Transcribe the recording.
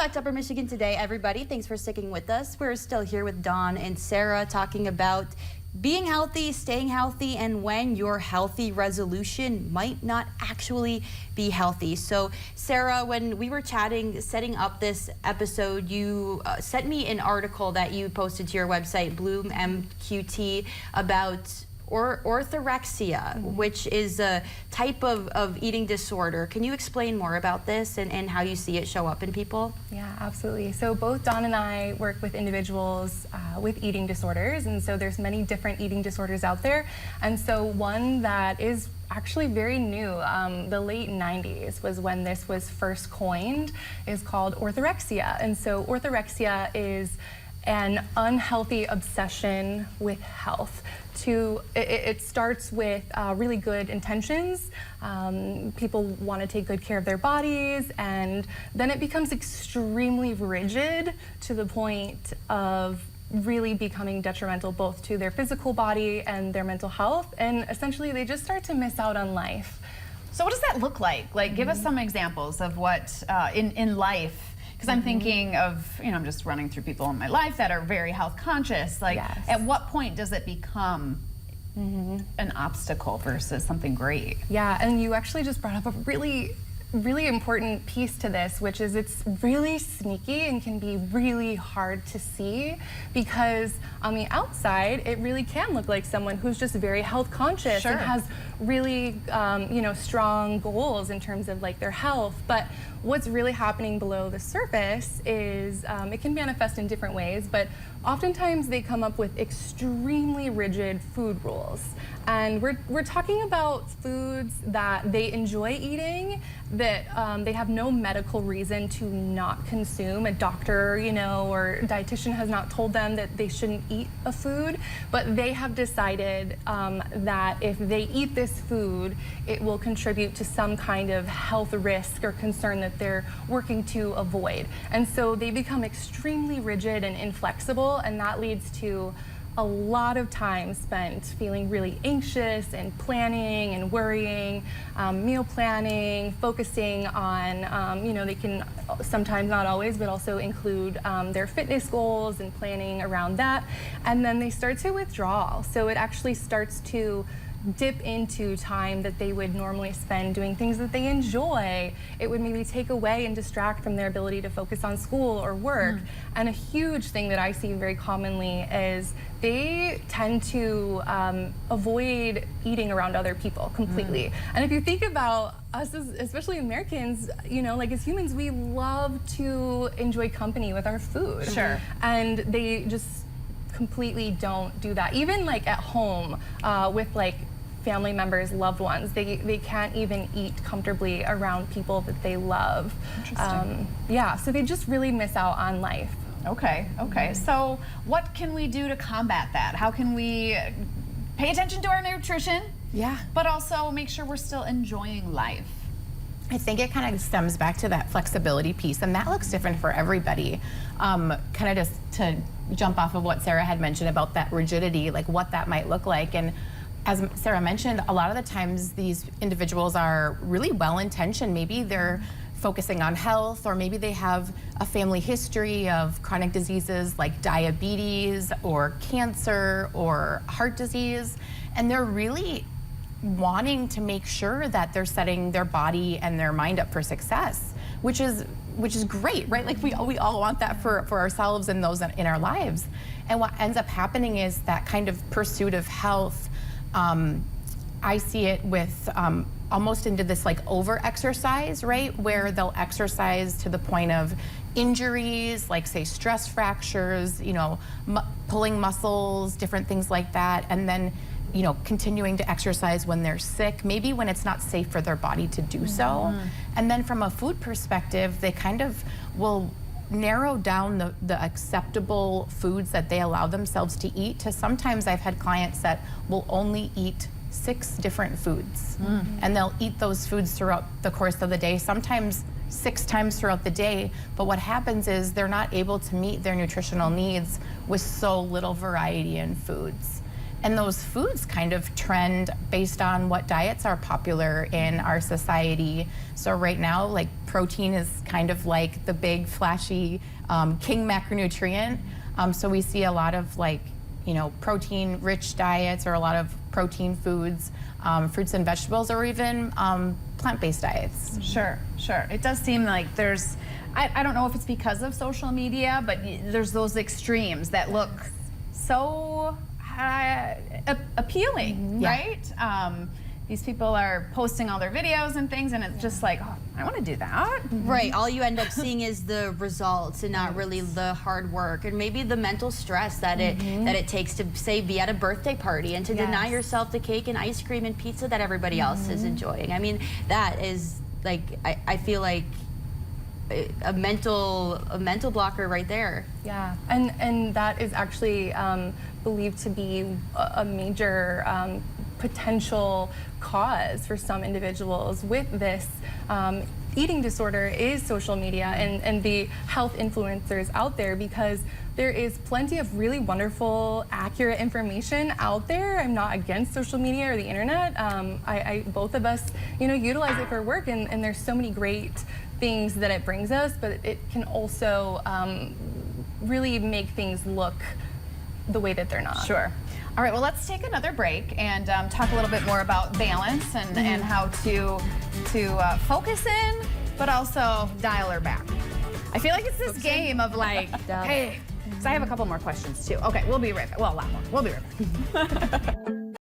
Back to Upper Michigan Today, everybody. Thanks for sticking with us. We're still here with Dawn and Sarah talking about being healthy, staying healthy, and when your healthy resolution might not actually be healthy. So, Sarah, when we were chatting, setting up this episode, you sent me an article that you posted to your website, Bloom MQT, about orthorexia, which is a type of eating disorder. Can you explain more about this and how you see it show up in people? Yeah, absolutely. So both Dawn and I work with individuals with eating disorders, and so there's many different eating disorders out there. And so one that is actually very new, the late 90s was when this was first coined, is called orthorexia. And so orthorexia is an unhealthy obsession with health. It starts with really good intentions. People want to take good care of their bodies, and then it becomes extremely rigid to the point of really becoming detrimental both to their physical body and their mental health, and essentially they just start to miss out on life. So what does that look like? Like, give us some examples of what in life. Because I'm thinking of, I'm just running through people in my life that are very health conscious. Like, Yes. At what point does it become an obstacle versus something great? Yeah, and you actually just brought up a really important piece to this, which is it's really sneaky and can be really hard to see, because on the outside it really can look like someone who's just very health conscious and has really strong goals in terms of like their health. But what's really happening below the surface is it can manifest in different ways, but oftentimes they come up with extremely rigid food rules. And we're talking about foods that they enjoy eating, that they have no medical reason to not consume. A doctor, or a dietitian has not told them that they shouldn't eat a food, but they have decided that if they eat this food, it will contribute to some kind of health risk or concern that they're working to avoid. And so they become extremely rigid and inflexible, and that leads to a lot of time spent feeling really anxious and planning and worrying, meal planning, focusing on, they can sometimes, not always, but also include their fitness goals and planning around that. And then they start to withdraw. So it actually starts to dip into time that they would normally spend doing things that they enjoy. It would maybe take away and distract from their ability to focus on school or work. And a huge thing that I see very commonly is they tend to avoid eating around other people completely. And if you think about us, especially Americans, like as humans, we love to enjoy company with our food. Sure. And they just completely don't do that. Even like at home with like family members, loved ones, they can't even eat comfortably around people that they love. Interesting. Yeah, so they just really miss out on life. Okay. So what can we do to combat that? How can we pay attention to our nutrition? Yeah. But also make sure we're still enjoying life? I think it kind of stems back to that flexibility piece, and that looks different for everybody. Kind of just to jump off of what Sarah had mentioned about that rigidity, like what that might look like. And as Sarah mentioned, a lot of the times these individuals are really well-intentioned. Maybe they're focusing on health, or maybe they have a family history of chronic diseases like diabetes or cancer or heart disease, and they're really wanting to make sure that they're setting their body and their mind up for success, which is great, right? Like we all want that for ourselves and those in our lives. And what ends up happening is that kind of pursuit of health. I see it with almost into this like over-exercise, right? Where they'll exercise to the point of injuries, like say stress fractures, pulling muscles, different things like that. And then continuing to exercise when they're sick, maybe when it's not safe for their body to do so. And then from a food perspective, they kind of will narrow down the acceptable foods that they allow themselves to eat to sometimes I've had clients that will only eat 6 different foods. And they'll eat those foods throughout the course of the day, sometimes 6 times throughout the day. But what happens is they're not able to meet their nutritional needs with so little variety in foods. And those foods kind of trend based on what diets are popular in our society. So right now, like protein is kind of like the big flashy king macronutrient. So we see a lot of like, you know, protein-rich diets or a lot of protein foods, fruits and vegetables, or even plant-based diets. Sure, sure. It does seem like there's, I don't know if it's because of social media, but there's those extremes that look so appealing, right? These people are posting all their videos and things, and it's just like, oh, I want to do that. Right, all you end up seeing is the results and not really the hard work and maybe the mental stress that it takes to, say, be at a birthday party and to deny yourself the cake and ice cream and pizza that everybody else is enjoying. I mean, that is like, I feel like a mental blocker right there. Yeah, and that is actually believed to be a major potential cause for some individuals with this eating disorder is social media and the health influencers out there, because there is plenty of really wonderful, accurate information out there. I'm not against social media or the internet. Both of us, you know, utilize it for work, and there's so many great things that it brings us, but it can also really make things look the way that they're not. Sure. All right, well, let's take another break and talk a little bit more about balance and how to focus in, but also dial her back. I feel like it's this game of like, hey, so I have a couple more questions too. Okay, we'll be right back. Well, a lot more. We'll be right back.